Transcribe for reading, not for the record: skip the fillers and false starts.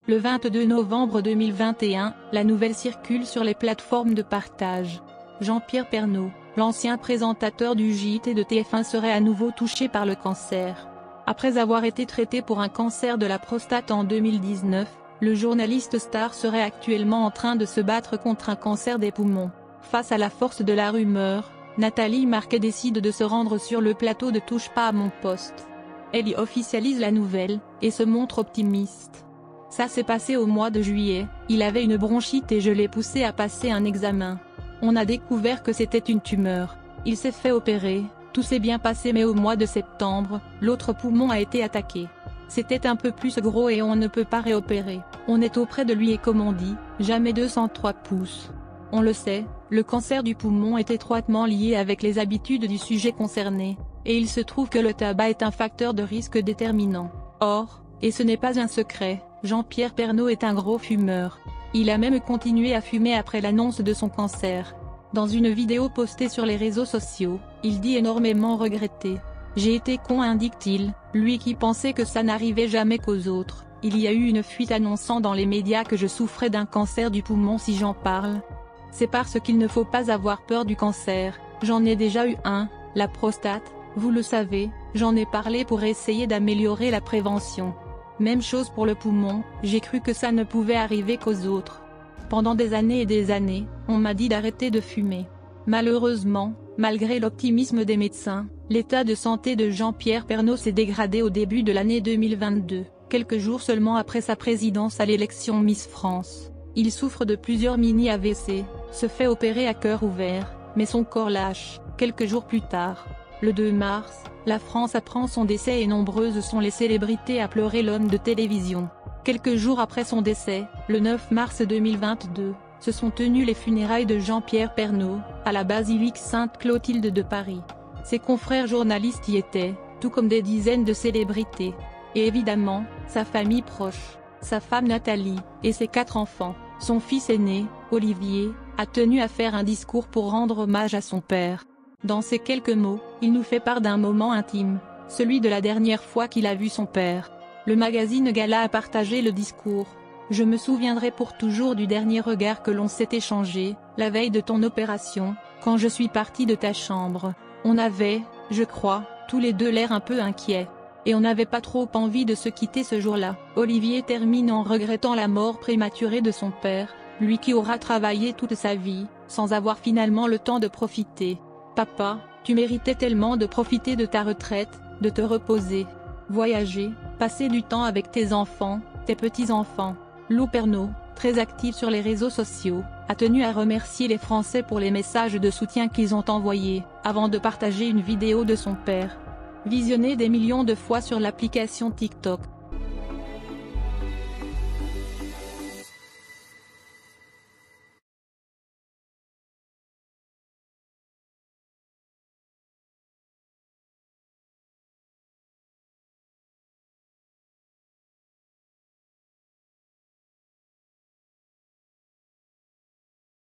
Le 22 novembre 2021, la nouvelle circule sur les plateformes de partage. Jean-Pierre Pernaut, l'ancien présentateur du JT de TF1 serait à nouveau touché par le cancer. Après avoir été traité pour un cancer de la prostate en 2019, le journaliste star serait actuellement en train de se battre contre un cancer des poumons. Face à la force de la rumeur, Nathalie Marquet décide de se rendre sur le plateau de Touche pas à mon poste. Elle y officialise la nouvelle, et se montre optimiste. Ça s'est passé au mois de juillet, il avait une bronchite et je l'ai poussé à passer un examen. On a découvert que c'était une tumeur. Il s'est fait opérer, tout s'est bien passé mais au mois de septembre, l'autre poumon a été attaqué. C'était un peu plus gros et on ne peut pas réopérer. On est auprès de lui et comme on dit, jamais 203 pouces. On le sait, le cancer du poumon est étroitement lié avec les habitudes du sujet concerné, et il se trouve que le tabac est un facteur de risque déterminant. Or, et ce n'est pas un secret, Jean-Pierre Pernaut est un gros fumeur. Il a même continué à fumer après l'annonce de son cancer. Dans une vidéo postée sur les réseaux sociaux, il dit énormément regretter. « J'ai été con », indique-t-il, lui qui pensait que ça n'arrivait jamais qu'aux autres. Il y a eu une fuite annonçant dans les médias que je souffrais d'un cancer du poumon. Si j'en parle, c'est parce qu'il ne faut pas avoir peur du cancer. J'en ai déjà eu un, la prostate, vous le savez, j'en ai parlé pour essayer d'améliorer la prévention. Même chose pour le poumon, j'ai cru que ça ne pouvait arriver qu'aux autres. Pendant des années et des années, on m'a dit d'arrêter de fumer. Malheureusement, malgré l'optimisme des médecins, l'état de santé de Jean-Pierre Pernaut s'est dégradé au début de l'année 2022, quelques jours seulement après sa présidence à l'élection Miss France. Il souffre de plusieurs mini-AVC, se fait opérer à cœur ouvert, mais son corps lâche, quelques jours plus tard. Le 2 mars, la France apprend son décès et nombreuses sont les célébrités à pleurer l'homme de télévision. Quelques jours après son décès, le 9 mars 2022, se sont tenues les funérailles de Jean-Pierre Pernaut, à la basilique Sainte-Clotilde de Paris. Ses confrères journalistes y étaient, tout comme des dizaines de célébrités. Et évidemment, sa famille proche, sa femme Nathalie, et ses 4 enfants. Son fils aîné, Olivier, a tenu à faire un discours pour rendre hommage à son père. Dans ces quelques mots, il nous fait part d'un moment intime, celui de la dernière fois qu'il a vu son père. Le magazine Gala a partagé le discours. « Je me souviendrai pour toujours du dernier regard que l'on s'est échangé, la veille de ton opération, quand je suis parti de ta chambre. On avait, je crois, tous les deux l'air un peu inquiets. Et on n'avait pas trop envie de se quitter ce jour-là. » Olivier termine en regrettant la mort prématurée de son père, lui qui aura travaillé toute sa vie, sans avoir finalement le temps de profiter. « Papa, tu méritais tellement de profiter de ta retraite, de te reposer, voyager, passer du temps avec tes enfants, tes petits-enfants. » Lou Pernaut, très actif sur les réseaux sociaux, a tenu à remercier les Français pour les messages de soutien qu'ils ont envoyés, avant de partager une vidéo de son père, visionnée des millions de fois sur l'application TikTok.